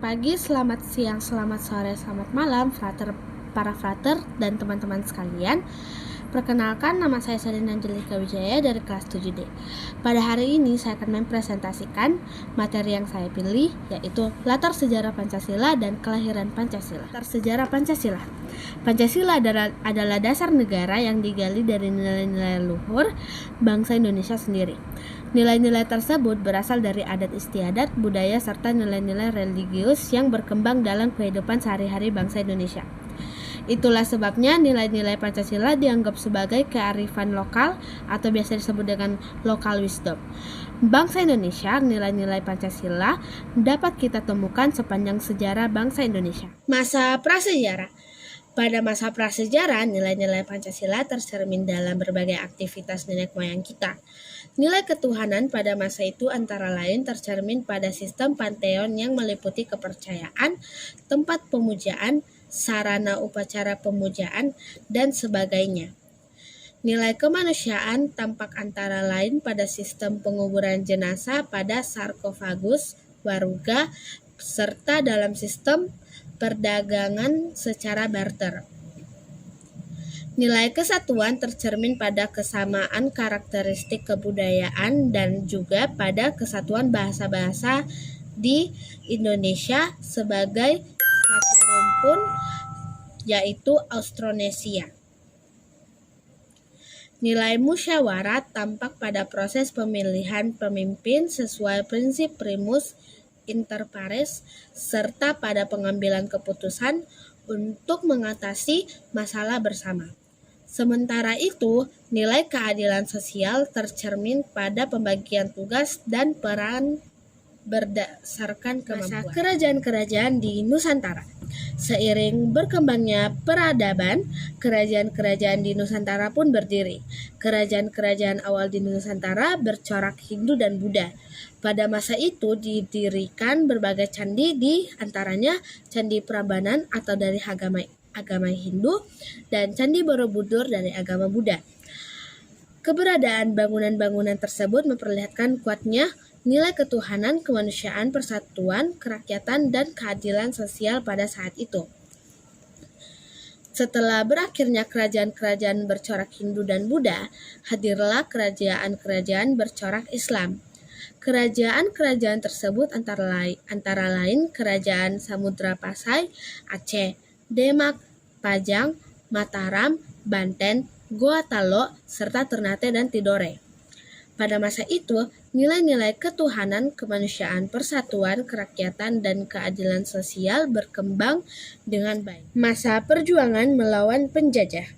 pagi, selamat siang, selamat sore, selamat malam, para frater dan teman-teman sekalian. Perkenalkan, nama saya Salina Angelika Wijaya dari kelas 7D. Pada hari ini saya akan mempresentasikan materi yang saya pilih, yaitu latar sejarah Pancasila dan kelahiran Pancasila. Latar sejarah Pancasila. Pancasila adalah dasar negara yang digali dari nilai-nilai luhur bangsa Indonesia sendiri. Nilai-nilai tersebut berasal dari adat istiadat, budaya, serta nilai-nilai religius yang berkembang dalam kehidupan sehari-hari bangsa Indonesia. Itulah sebabnya nilai-nilai Pancasila dianggap sebagai kearifan lokal atau biasa disebut dengan local wisdom. Bangsa Indonesia, nilai-nilai Pancasila dapat kita temukan sepanjang sejarah bangsa Indonesia. Masa prasejarah. Pada masa prasejarah, nilai-nilai Pancasila tercermin dalam berbagai aktivitas nenek moyang kita. Nilai ketuhanan pada masa itu antara lain tercermin pada sistem panteon yang meliputi kepercayaan, tempat pemujaan, sarana upacara pemujaan, dan sebagainya. Nilai kemanusiaan tampak antara lain pada sistem penguburan jenazah pada sarkofagus, waruga, serta dalam sistem perdagangan secara barter. Nilai kesatuan tercermin pada kesamaan karakteristik kebudayaan dan juga pada kesatuan bahasa-bahasa di Indonesia sebagai satu rumpun, yaitu Austronesia. Nilai musyawarah tampak pada proses pemilihan pemimpin sesuai prinsip primus inter pares serta pada pengambilan keputusan untuk mengatasi masalah bersama. Sementara itu, nilai keadilan sosial tercermin pada pembagian tugas dan peran berdasarkan kemampuan. Masa kerajaan-kerajaan di Nusantara. Seiring berkembangnya peradaban, kerajaan-kerajaan di Nusantara pun berdiri. Kerajaan-kerajaan awal di Nusantara bercorak Hindu dan Buddha. Pada masa itu didirikan berbagai candi, di antaranya Candi Prambanan atau dari agama Hindu dan Candi Borobudur dari agama Buddha. Keberadaan bangunan-bangunan tersebut memperlihatkan kuatnya nilai ketuhanan, kemanusiaan, persatuan, kerakyatan, dan keadilan sosial pada saat itu. Setelah berakhirnya kerajaan-kerajaan bercorak Hindu dan Buddha, hadirlah kerajaan-kerajaan bercorak Islam. Kerajaan-kerajaan tersebut antara lain Kerajaan Samudra Pasai, Aceh, Demak, Pajang, Mataram, Banten, Goa Talo, serta Ternate dan Tidore. Pada masa itu, nilai-nilai ketuhanan, kemanusiaan, persatuan, kerakyatan, dan keadilan sosial berkembang dengan baik. Masa perjuangan melawan penjajah.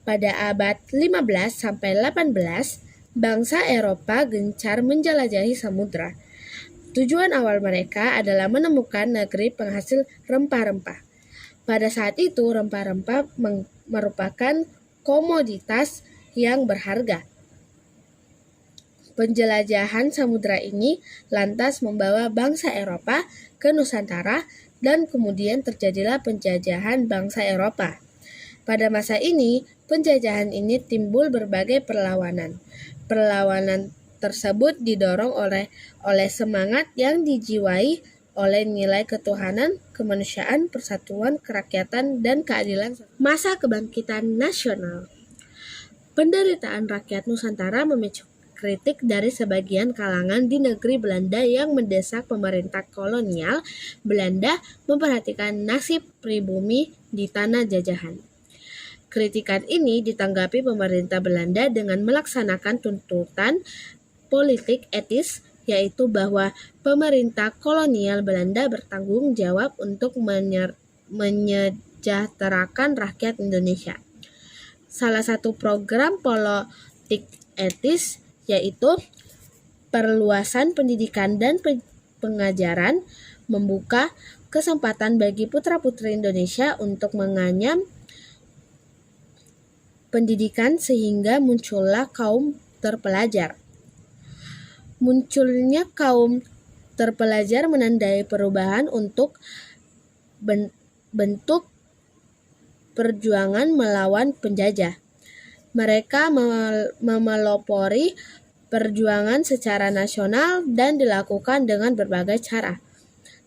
Pada abad 15 sampai 18, bangsa Eropa gencar menjelajahi samudra. Tujuan awal mereka adalah menemukan negeri penghasil rempah-rempah. Pada saat itu, rempah-rempah merupakan komoditas yang berharga. Penjelajahan samudra ini lantas membawa bangsa Eropa ke Nusantara dan kemudian terjadilah penjajahan bangsa Eropa. Pada masa ini, penjajahan ini timbul berbagai perlawanan. Perlawanan tersebut didorong oleh semangat yang dijiwai oleh nilai ketuhanan, kemanusiaan, persatuan, kerakyatan, dan keadilan. Masa kebangkitan nasional. Penderitaan rakyat Nusantara memicu kritik dari sebagian kalangan di negeri Belanda yang mendesak pemerintah kolonial Belanda memperhatikan nasib pribumi di tanah jajahan. Kritikan ini ditanggapi pemerintah Belanda dengan melaksanakan tuntutan politik etis, yaitu bahwa pemerintah kolonial Belanda bertanggung jawab untuk menyejahterakan rakyat Indonesia. Salah satu program politik etis yaitu perluasan pendidikan dan pengajaran, membuka kesempatan bagi putra-putri Indonesia untuk menganyam pendidikan sehingga muncullah kaum terpelajar. Munculnya kaum terpelajar menandai perubahan untuk bentuk perjuangan melawan penjajah. Mereka memelopori perjuangan secara nasional dan dilakukan dengan berbagai cara.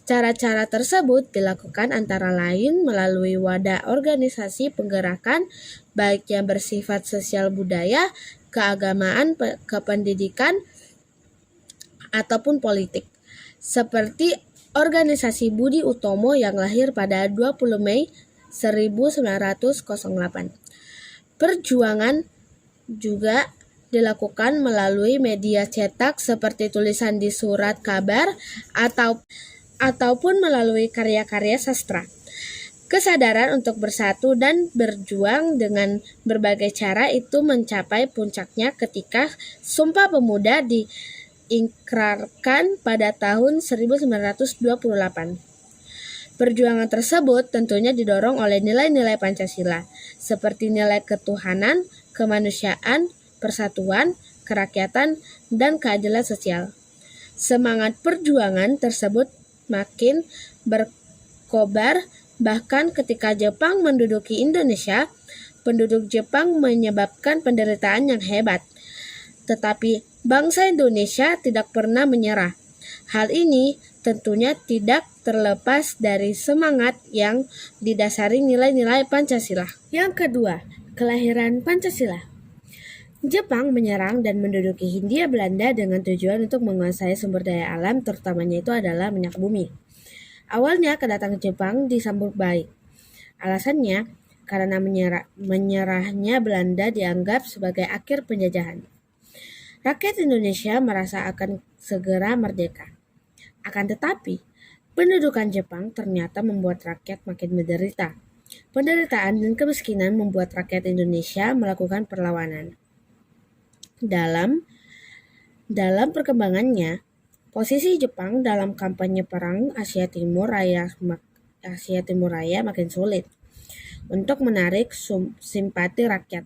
Cara-cara tersebut dilakukan antara lain melalui wadah organisasi penggerakan baik yang bersifat sosial budaya, keagamaan, kependidikan, ataupun politik. Seperti organisasi Budi Utomo yang lahir pada 20 Mei 1908. Perjuangan juga dilakukan melalui media cetak seperti tulisan di surat kabar ataupun melalui karya-karya sastra. Kesadaran untuk bersatu dan berjuang dengan berbagai cara itu mencapai puncaknya ketika Sumpah Pemuda diikrarkan pada tahun 1928. Perjuangan tersebut tentunya didorong oleh nilai-nilai Pancasila, seperti nilai ketuhanan, kemanusiaan, persatuan, kerakyatan, dan keadilan sosial. Semangat perjuangan tersebut makin berkobar, bahkan ketika Jepang menduduki Indonesia, penduduk Jepang menyebabkan penderitaan yang hebat. Tetapi bangsa Indonesia tidak pernah menyerah. Hal ini tentunya tidak terlepas dari semangat yang didasari nilai-nilai Pancasila. Yang kedua, kelahiran Pancasila. Jepang menyerang dan menduduki Hindia Belanda dengan tujuan untuk menguasai sumber daya alam, terutamanya itu adalah minyak bumi. Awalnya kedatangan Jepang disambut baik. Alasannya karena menyerahnya Belanda dianggap sebagai akhir penjajahan. Rakyat Indonesia merasa akan segera merdeka. Akan tetapi, pendudukan Jepang ternyata membuat rakyat makin menderita. Penderitaan dan kemiskinan membuat rakyat Indonesia melakukan perlawanan. Dalam perkembangannya, posisi Jepang dalam kampanye Perang Asia Timur Raya makin sulit untuk menarik simpati rakyat.